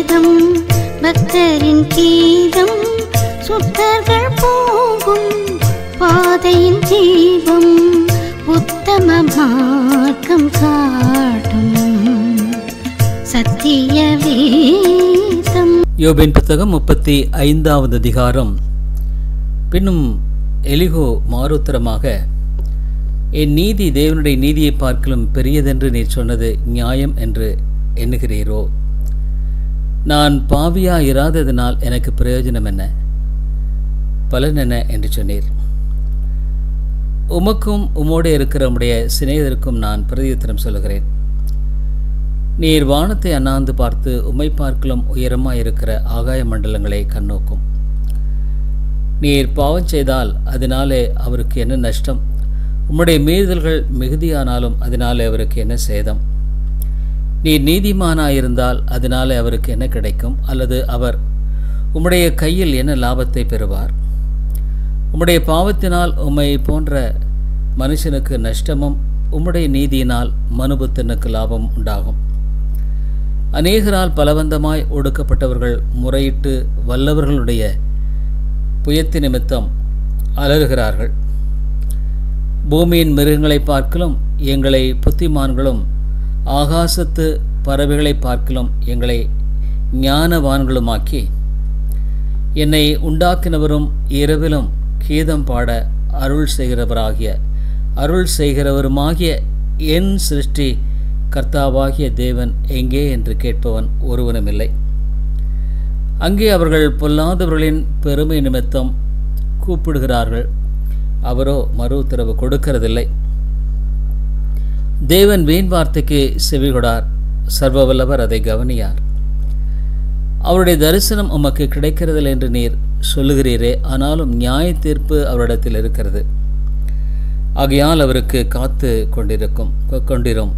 வேதம் பக்தரின் கீதம் சுத்தர்கள் போகும் பாதையின் தீபம் உத்தம மார்க்கம் காட்டும் சத்திய வேதம். யோபின் புத்தகம் 35வது அதிகாரம். பின்னும் எலிகோ மாறுத்தரமாக, என் நீதி தேவனுடைய நீதியை பார்க்கலும் பெரியதென்று நீர் சொன்னது நியாயம் என்று எண்ணுகிறீரோ? நான் பாவியாயிராததினால் எனக்கு பிரயோஜனம் என்ன, பலன் என்ன என்று சொன்னீர். உமக்கும் உமோடு இருக்கிற உம்முடைய சிநேகிதருக்கும் நான் பிரதியுத்தரம் சொல்லுகிறேன். நீர் வானத்தை அண்ணாந்து பார்த்து உம்மை பார்க்கலும் உயரமாயிருக்கிற ஆகாய மண்டலங்களை கண்ணோக்கும். நீர் பாவம் செய்தால் அதனாலே அவருக்கு என்ன நஷ்டம்? உம்முடைய மீறுதல்கள் மிகுதியானாலும் அதனாலே அவருக்கு என்ன சேதம்? நீர் நீதிமானாயிருந்தால் அதனாலே அவருக்கு என்ன கிடைக்கும்? அல்லது அவர் உம்முடைய கையில் என்ன லாபத்தை பெறுவார்? உம்முடைய பாவத்தினால் உம்மை போன்ற மனுஷனுக்கு நஷ்டமும் உம்முடைய நீதியினால் மனுபுத்தனுக்கு லாபம் உண்டாகும். அநேகரால் பலவந்தமாய் ஒடுக்கப்பட்டவர்கள் முறையிட்டு வல்லவர்களுடைய புயத்து நிமித்தம் அலறுகிறார்கள். பூமியின் மிருகங்களை பார்க்கலும் எங்களை புத்திமான்களும் ஆகாசத்து பறவைகளை பார்க்கலும் எங்களை ஞானவான்களுமாக்கி என்னை உண்டாக்கினவரும் இரவிலும் கீதம் பாட அருள் செய்கிறவருமாகிய என் சிருஷ்டி கர்த்தாவாகிய தேவன் எங்கே என்று கேட்பவன் ஒருவனுமில்லை. அங்கே அவர்கள் பொல்லாதவர்களின் பெருமை நிமித்தம் கூப்பிடுகிறார்கள், அவரோ மறு உத்தரவு கொடுக்கிறதில்லை. தேவன் வீண் வார்த்தைக்கு செவிகொடார், சர்வவல்லவர் அதை கவனியார். அவருடைய தரிசனம் உமக்கு கிடைக்கிறதில்லை என்று நீர் சொல்லுகிறீரே, ஆனாலும் நியாய தீர்ப்பு அவரிடத்தில் இருக்கிறது. ஆகையால் அவருக்கு காத்து கொண்டிரும்.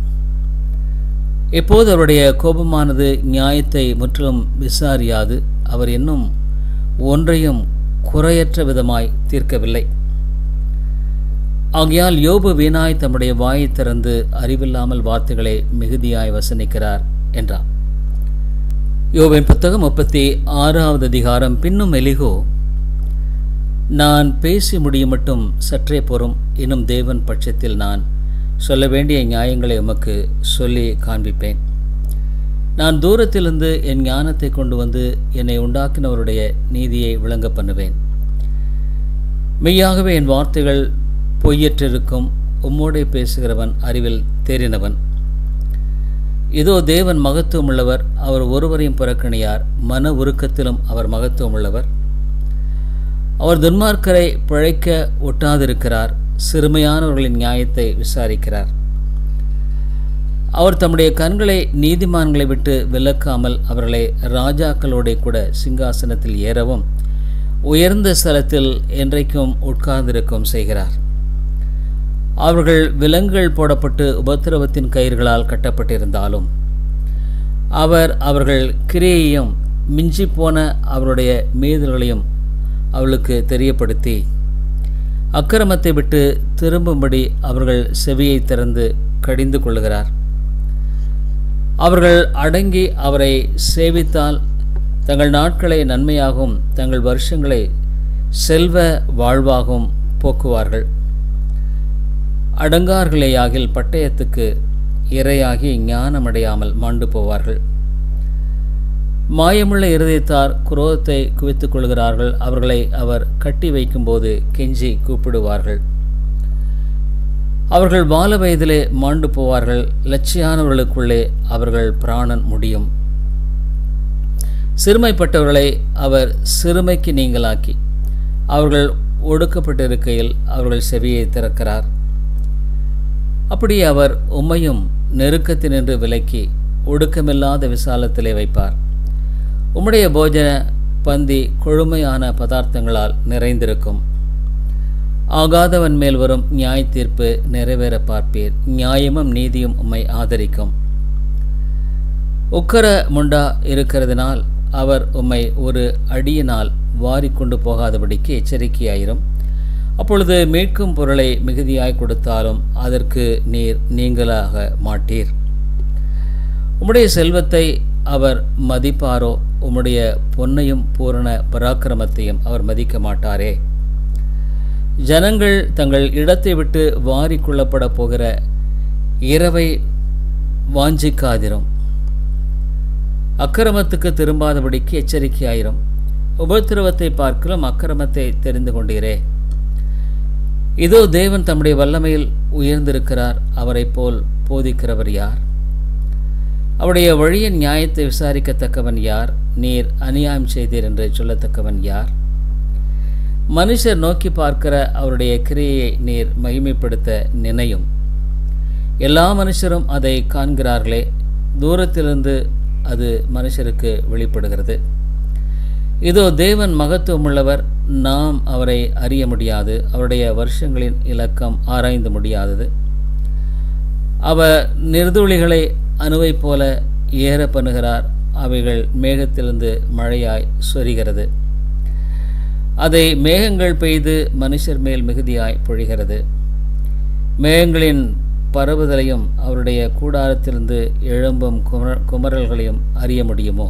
எப்போது அவருடைய கோபமானது நியாயத்தை முற்றிலும் விசாரியாது, அவர் இன்னும் ஒன்றையும் குறையற்ற விதமாய் தீர்க்கவில்லை. ஆகையால் யோபு வீணாய் தம்முடைய வாயை திறந்து அறிவில்லாமல் வார்த்தைகளை மிகுதியாய் வசனிக்கிறார் என்றார். யோபின் புத்தகம் 36வது அதிகாரம். பின்னும் எலிகோ, நான் பேசி முடியும் மட்டும் சற்றே பொறும், இன்னும் தேவன் பட்சத்தில் நான் சொல்ல வேண்டிய நியாயங்களை உமக்கு சொல்லி காண்பிப்பேன். நான் தூரத்திலிருந்து என் ஞானத்தை கொண்டு வந்து என்னை உண்டாக்கினவருடைய நீதியை விளங்க பண்ணுவேன். மெய்யாகவே என் வார்த்தைகள் பொய்யற்றிருக்கும், உம்மோடே பேசுகிறவன் அறிவில் தேறினவன். இதோ தேவன் மகத்துவம் உள்ளவர், அவர் ஒருவரையும் புறக்கணியார். மன உருக்கத்திலும் அவர் மகத்துவம் உள்ளவர். அவர் துன்மார்க்கரை பிழைக்க ஒட்டாதிருக்கிறார், சிறுமையானவர்களின் நியாயத்தை விசாரிக்கிறார். அவர் தம்முடைய கண்களை நீதிமான்களை விட்டு விலக்காமல் அவர்களை ராஜாக்களோட கூட சிங்காசனத்தில் ஏறவும் உயர்ந்த ஸ்தலத்தில் என்றைக்கும் உட்கார்ந்திருக்கவும் செய்கிறார். அவர்கள் விலங்குகள் போடப்பட்டு உபத்திரவத்தின் கயிர்களால் கட்டப்பட்டிருந்தாலும் அவர் அவர்கள் கிரியையும் மிஞ்சிப்போன அவருடைய மீறுதல்களையும் அவளுக்கு தெரியப்படுத்தி அக்கிரமத்தை விட்டு திரும்பும்படி அவர்கள் செவியை திறந்து கடிந்து கொள்ளுகிறார். அவர்கள் அடங்கி அவரை சேவித்தால் தங்கள் நாட்களை நன்மையாகவும் தங்கள் வருஷங்களை செல்வ வாழ்வாகவும் போக்குவார்கள். அடங்கார்களேயாகில் பட்டயத்துக்கு இரையாகி ஞானமடையாமல் மாண்டு போவார்கள். மாயமுள்ள இருதயத்தார் குரோதத்தை குவித்துக் கொள்கிறார்கள். அவர்களை அவர் கட்டி வைக்கும்போது கெஞ்சி கூப்பிடுவார்கள். அவர்கள் வால வயதிலே மாண்டு போவார்கள். லட்சியானவர்களுக்குள்ளே அவர்கள் பிராணன் முடியும். சிறுமைப்பட்டவர்களை அவர் சிறுமைக்கு நீங்களாக்கி அவர்கள் ஒடுக்கப்பட்டிருக்கையில் அவர்கள் செவியை திறக்கிறார். அப்படியே அவர் உம்மையும் நெருக்கத்தினின்று விலக்கி ஒடுக்கமில்லாத விசாலத்திலே வைப்பார். உம்முடைய போஜன பந்தி கொழுமையான பதார்த்தங்களால் நிறைந்திருக்கும். ஆகாதவன் மேல் வரும் நியாய தீர்ப்பு நிறைவேற பார்ப்பீர். நியாயமும் நீதியும் உம்மை ஆதரிக்கும். உக்கர முண்டா இருக்கிறதுனால் அவர் உம்மை ஒரு அடியினால் வாரிக்கொண்டு போகாதபடிக்கு எச்சரிக்கையாயிரும். அப்பொழுது மீட்கும் பொருளை மிகுதியாய் கொடுத்தாலும் அதற்கு நீர் நீங்களாக மாட்டீர். உம்முடைய செல்வத்தை அவர் மதிப்பாரோ? உம்முடைய பொன்னையும் பூரண பராக்கிரமத்தையும் அவர் மதிக்க மாட்டாரே. ஜனங்கள் தங்கள் இடத்தை விட்டு வாரிக்கொள்ளப்பட போகிற இரவை வாஞ்சிக்காதிரும். அக்கிரமத்துக்கு திரும்பாதபடிக்கு எச்சரிக்கையாயிரும். உபத்திரவத்தை பார்க்கலும் அக்கிரமத்தை தெரிந்து கொண்டீரே. இதோ தேவன் தம்முடைய வல்லமையில் உயர்ந்திருக்கிறார். அவரை போல் போதிக்கிறவர் யார்? அவருடைய வழியின் நியாயத்தை விசாரிக்கத்தக்கவன் யார்? நீர் அநியாயம் செய்தீர் என்று சொல்லத்தக்கவன் யார்? மனுஷர் நோக்கி பார்க்கிற அவருடைய கிரியையை நீர் மகிமைப்படுத்த நினையும். எல்லா மனுஷரும் அதை காண்கிறார்களே. தூரத்திலிருந்து அது மனுஷருக்கு வெளிப்படுகிறது. இதோ தேவன் மகத்துவமுள்ளவர். நாம் அவரை அறிய முடியாது. அவருடைய வருஷங்களின் இலக்கம் ஆராய்ந்து முடியாதது. அவர் நிர்துளிகளை அணுவை போல ஏற பண்ணுகிறார். அவைகள் மேகத்திலிருந்து மழையாய் சொரிகிறது. அதை மேகங்கள் பெய்து மனுஷர் மேல் மிகுதியாய் பொழிகிறது. மேகங்களின் பரவுதலையும் அவருடைய கூடாரத்திலிருந்து எழும்பும் குமரல்களையும் அறிய முடியுமோ?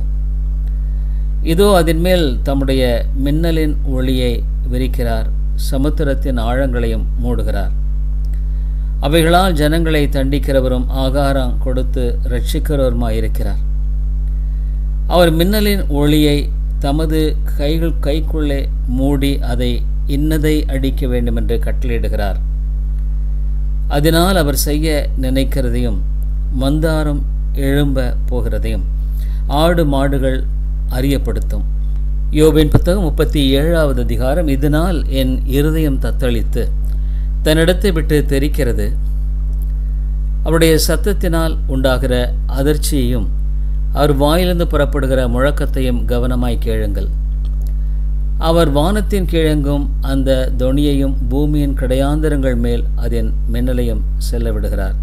இதோ அதன் மேல் தம்முடைய மின்னலின் ஒளியை விரிக்கிறார். சமுத்திரத்தின் ஆழங்களையும் மூடுகிறார். அவைகளால் ஜனங்களை தண்டிக்கிறவரும் ஆகாரம் கொடுத்து ரட்சிக்கிறவருமாயிருக்கிறார். அவர் மின்னலின் ஒளியை தமது கைக்குள்ளே மூடி அதை இன்னதை அடிக்க வேண்டுமென்று கட்டளையிடுகிறார். அதனால் அவர் செய்ய நினைக்கிறதையும் மந்தாரம் எழும்ப போகிறதையும் ஆடு மாடுகள் அறியப்படுத்தும். யோபின் புத்தகம் 37வது அதிகாரம். இதனால் என் இருதயம் தத்தளித்து தன்னிடத்தை விட்டு தெரிக்கிறது. அவருடைய சத்தத்தினால் உண்டாகிற அதிர்ச்சியையும் அவர் வாயிலிருந்து புறப்படுகிற முழக்கத்தையும் கவனமாய் கேளுங்கள். அவர் வானத்தின் கீழெங்கும் அந்த தொனியையும் பூமியின் கடையாந்தரங்கள் மேல் அதன் மின்னலையும் செல்ல விடுகிறார்.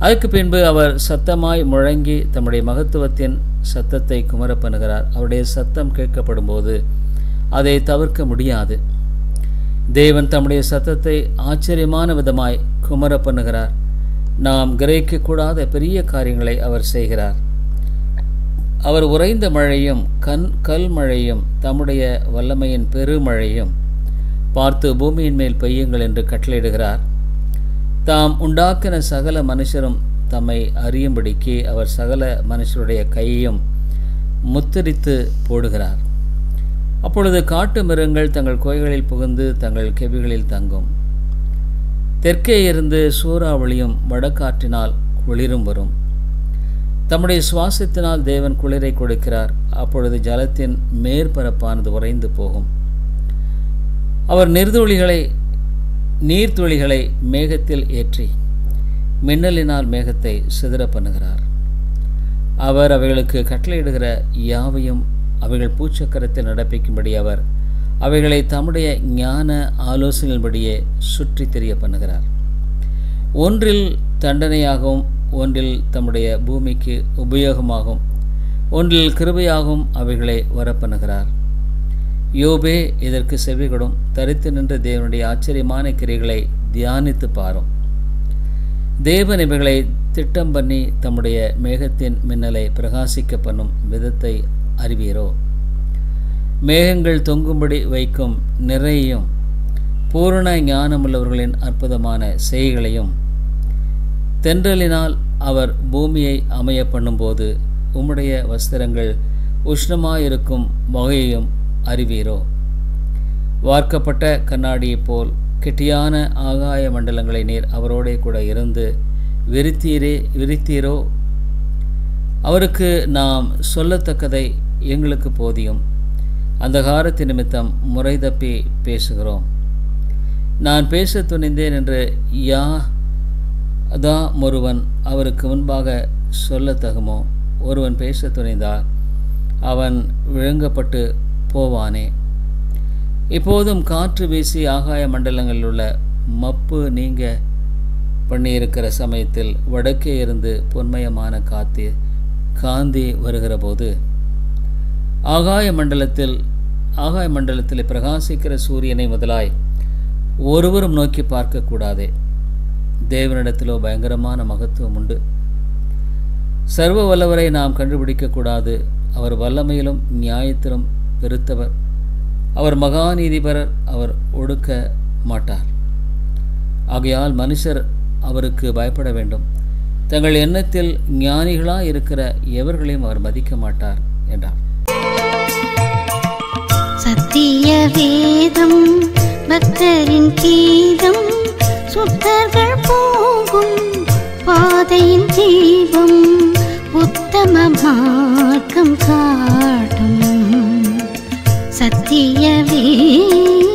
அதற்கு பின்பு அவர் சத்தமாய் முழங்கி தம்முடைய மகத்துவத்தின் சத்தத்தை குமர பண்ணுகிறார். அவருடைய சத்தம் கேட்கப்படும் போது அதை தவிர்க்க முடியாது. தேவன் தம்முடைய சத்தத்தை ஆச்சரியமான விதமாய் குமர பண்ணுகிறார். நாம் கிரகிக்கக்கூடாத பெரிய காரியங்களை அவர் செய்கிறார். அவர் உறைந்த மழையும் கல் மழையும் தம்முடைய வல்லமையின் பெருமழையும் பார்த்து பூமியின் மேல் பெய்யுங்கள் என்று கட்டளையிடுகிறார். தாம் உண்டாக்கின சகல மனுஷரும் தம்மை அறியும்படிக்கு அவர் சகல மனுஷருடைய கையையும் முத்திரித்து போடுகிறார். அப்பொழுது காட்டு மிருகங்கள் தங்கள் கோய்களில் புகுந்து தங்கள் கெபிகளில் தங்கும். தெற்கே இருந்து சூறாவளியும் வடக்காற்றினால் குளிரும் வரும். தம்முடைய சுவாசத்தினால் தேவன் குளிரை கொடுக்கிறார். அப்பொழுது ஜலத்தின் மேற்பரப்பானது உறைந்து போகும். அவர் நீர்த்துளிகளை மேகத்தில் ஏற்றி மின்னலினால் மேகத்தை சிதற பண்ணுகிறார். அவர் அவைகளுக்கு கட்டளையிடுகிற யாவையும் அவைகள் பூச்சக்கரத்தில் நடப்பிக்கும்படி அவர் அவைகளை தம்முடைய ஞான ஆலோசனையின்படியே சுற்றி தெரிய பண்ணுகிறார். ஒன்றில் தண்டனையாகவும் ஒன்றில் தம்முடைய பூமிக்கு உபயோகமாகும் ஒன்றில் கிருபையாகவும் அவைகளை வரப்பண்ணுகிறார். யோபே இதற்கு செவிகொடும். தரித்து நின்ற தேவனுடைய ஆச்சரியமான கிரைகளை தியானித்து பாரும். தேவன் இவைகளை திட்டம் பண்ணி தம்முடைய மேகத்தின் மின்னலை பிரகாசிக்க பண்ணும் விதத்தை அறிவீரோ? மேகங்கள் தொங்கும்படி வைக்கும் நிறையையும் பூரண ஞானமுள்ளவர்களின் அற்புதமான செய்கைகளையும் தென்றலினால் அவர் பூமியை அமைய பண்ணும்போது உம்முடைய வஸ்திரங்கள் உஷ்ணமாயிருக்கும் வகையையும் அறிவீரோ? வார்க்கப்பட்ட கண்ணாடியைப் போல் கெட்டியான ஆகாய மண்டலங்களை நீர் அவரோடே கூட இருந்து விரித்தீரோ? அவருக்கு நாம் சொல்லத்தக்கதை எங்களுக்கு போதியும். அந்த காரத்தின் நிமித்தம் முறை தப்பி பேசுகிறோம். நான் பேச துணிந்தேன் என்று ஒருவன் அவருக்கு முன்பாக சொல்லத்தகுமோ? ஒருவன் பேச துணிந்தால் அவன் விழுங்கப்பட்டு போவானே. இப்போதும் காற்று வீசி ஆகாய மண்டலங்களில் உள்ள மப்பு நீங்க பண்ணியிருக்கிற சமயத்தில் வடக்கே இருந்து பொன்மயமான காந்தி வருகிற போது ஆகாய மண்டலத்தில் பிரகாசிக்கிற சூரியனை முதலாய் ஒருவரும் நோக்கி பார்க்கக்கூடாதே. தேவனிடத்திலோ பயங்கரமான மகத்துவம் உண்டு. சர்வ வல்லவரை நாம் கண்டுபிடிக்கக்கூடாது. அவர் வல்லமையிலும் நியாயத்திலும் பெருத்தவர். அவர் மகா நீதிபரர். அவர் ஒடுக்க மாட்டார். ஆகையால் மனுஷர் அவருக்கு பயப்பட வேண்டும். தங்கள் எண்ணத்தில் ஞானிகளாய் இருக்கிற எவர்களையும் அவர் மதிக்க மாட்டார் என்றார். சத்திய வேதம் பக்தரின் கீதம், சுத்தர்கள் போகும் பாதையின் தீபம், உத்தம மார்க்கம் காட்டும். சத்திய வேதம்